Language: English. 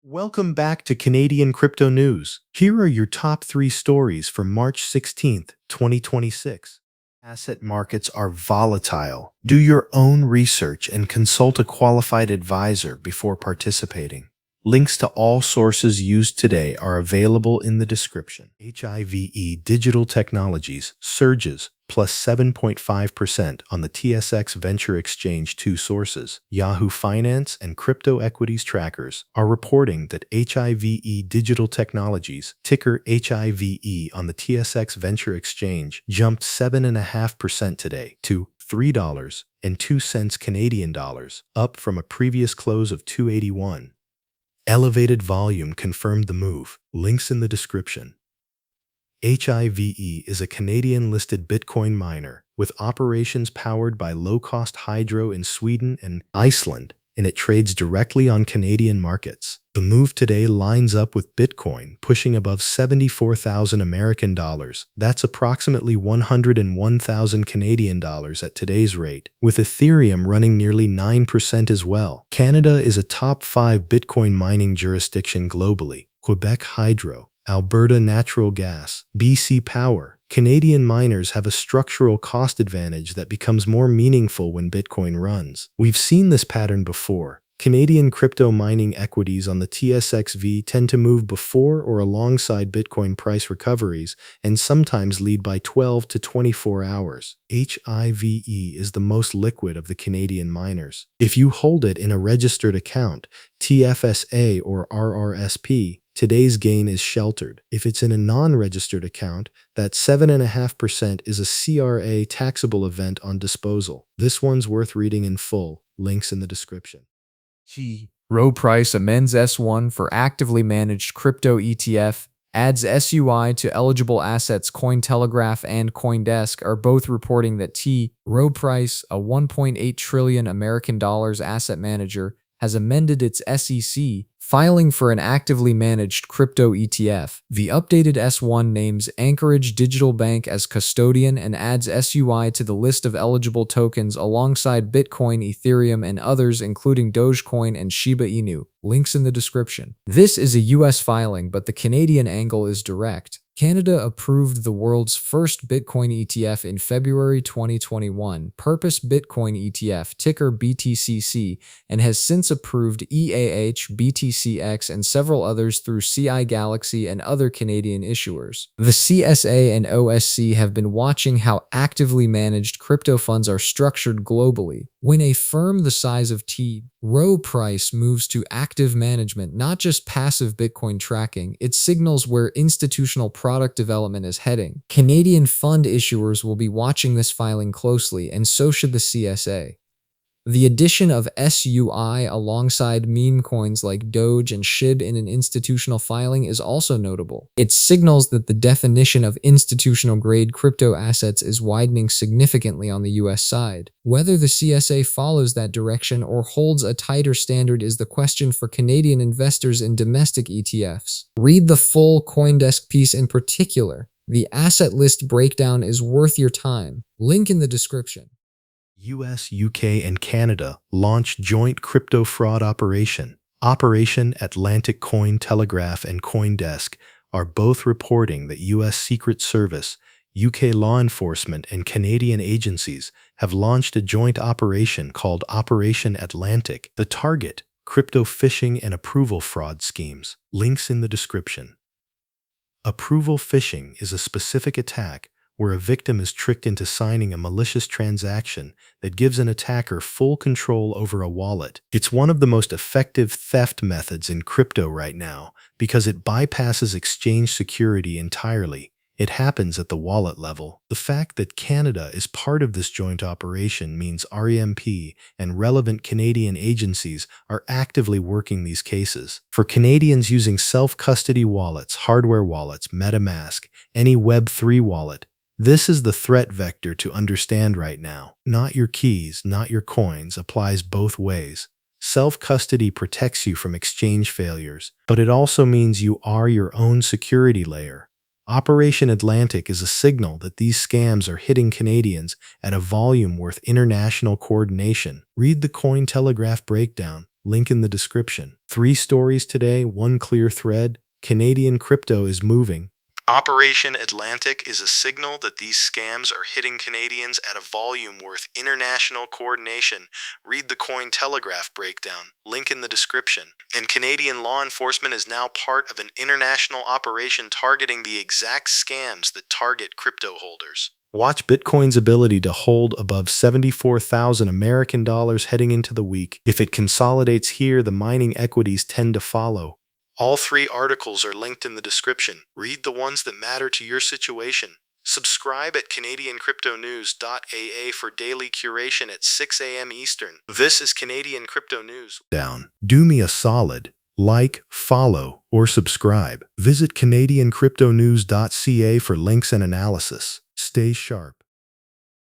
Welcome back to Canadian Crypto News. Here are your top 3 stories for March 16th, 2026. Asset markets are volatile. Do your own research and consult a qualified advisor before participating. Links to all sources used today are available in the description. HIVE Digital Technologies surges plus 7.5% on the TSX Venture Exchange. Two sources, Yahoo Finance and Crypto Equities Trackers, are reporting that HIVE Digital Technologies, ticker HIVE on the TSX Venture Exchange, jumped 7.5% today to $3.02 Canadian dollars, up from a previous close of $2.81. Elevated volume confirmed the move. Links in the description. HIVE is a Canadian-listed Bitcoin miner with operations powered by low-cost hydro in Sweden and Iceland, and it trades directly on Canadian markets. The move today lines up with Bitcoin pushing above 74,000 American dollars. That's approximately 101,000 Canadian dollars at today's rate, with Ethereum running nearly 9% as well. Canada is a top 5 Bitcoin mining jurisdiction globally. Quebec Hydro, Alberta Natural Gas, BC Power. Canadian miners have a structural cost advantage that becomes more meaningful when Bitcoin runs. We've seen this pattern before. Canadian crypto mining equities on the TSXV tend to move before or alongside Bitcoin price recoveries and sometimes lead by 12 to 24 hours. HIVE is the most liquid of the Canadian miners. If you hold it in a registered account, TFSA or RRSP, today's gain is sheltered. If it's in a non-registered account, that 7.5% is a CRA taxable event on disposal. This one's worth reading in full. Links in the description. Rowe Price amends S1 for actively managed crypto ETF, adds SUI to eligible assets. Cointelegraph and CoinDesk are both reporting that Rowe Price, a $1.8 trillion American dollars asset manager, has amended its SEC filing for an actively managed crypto ETF. The updated S1 names Anchorage Digital Bank as custodian and adds SUI to the list of eligible tokens alongside Bitcoin, Ethereum, and others including Dogecoin and Shiba Inu. Links in the description. This is a US filing, but the Canadian angle is direct. Canada approved the world's first Bitcoin ETF in February 2021, Purpose Bitcoin ETF, ticker BTCC, and has since approved EAH, BTCX, and several others through CI Galaxy and other Canadian issuers. The CSA and OSC have been watching how actively managed crypto funds are structured globally. When a firm the size of Rowe Price moves to active management, not just passive Bitcoin tracking, it signals where institutional product development is heading. Canadian fund issuers will be watching this filing closely, and so should the CSA. The addition of SUI alongside meme coins like DOGE and SHIB in an institutional filing is also notable. It signals that the definition of institutional-grade crypto assets is widening significantly on the US side. Whether the CSA follows that direction or holds a tighter standard is the question for Canadian investors in domestic ETFs. Read the full CoinDesk piece in particular. The asset list breakdown is worth your time. Link in the description. US, UK, and Canada launch joint crypto fraud operation. Operation Atlantic. Cointelegraph and CoinDesk are both reporting that US Secret Service, UK law enforcement, and Canadian agencies have launched a joint operation called Operation Atlantic. The target, crypto phishing and approval fraud schemes. Links in the description. Approval phishing is a specific attack where a victim is tricked into signing a malicious transaction that gives an attacker full control over a wallet. It's one of the most effective theft methods in crypto right now because it bypasses exchange security entirely. It happens at the wallet level. The fact that Canada is part of this joint operation means RRSP and relevant Canadian agencies are actively working these cases. For Canadians using self-custody wallets, hardware wallets, MetaMask, any Web3 wallet, this is the threat vector to understand right now. Not your keys, not your coins applies both ways. Self-custody protects you from exchange failures, but it also means you are your own security layer. Operation Atlantic is a signal that these scams are hitting Canadians at a volume worth international coordination. Read the Cointelegraph breakdown. Link in the description. 3 stories today, 1 clear thread. Canadian crypto is moving. Operation Atlantic is a signal that these scams are hitting Canadians at a volume worth international coordination. Read the Cointelegraph breakdown. Link in the description. And Canadian law enforcement is now part of an international operation targeting the exact scams that target crypto holders. Watch Bitcoin's ability to hold above 74,000 American dollars heading into the week. If it consolidates here, the mining equities tend to follow. All 3 articles are linked in the description. Read the ones that matter to your situation. Subscribe at CanadianCryptoNews.aa for daily curation at 6 a.m. Eastern. This is Canadian Crypto News. Do me a solid. Like, follow, or subscribe. Visit CanadianCryptoNews.ca for links and analysis. Stay sharp.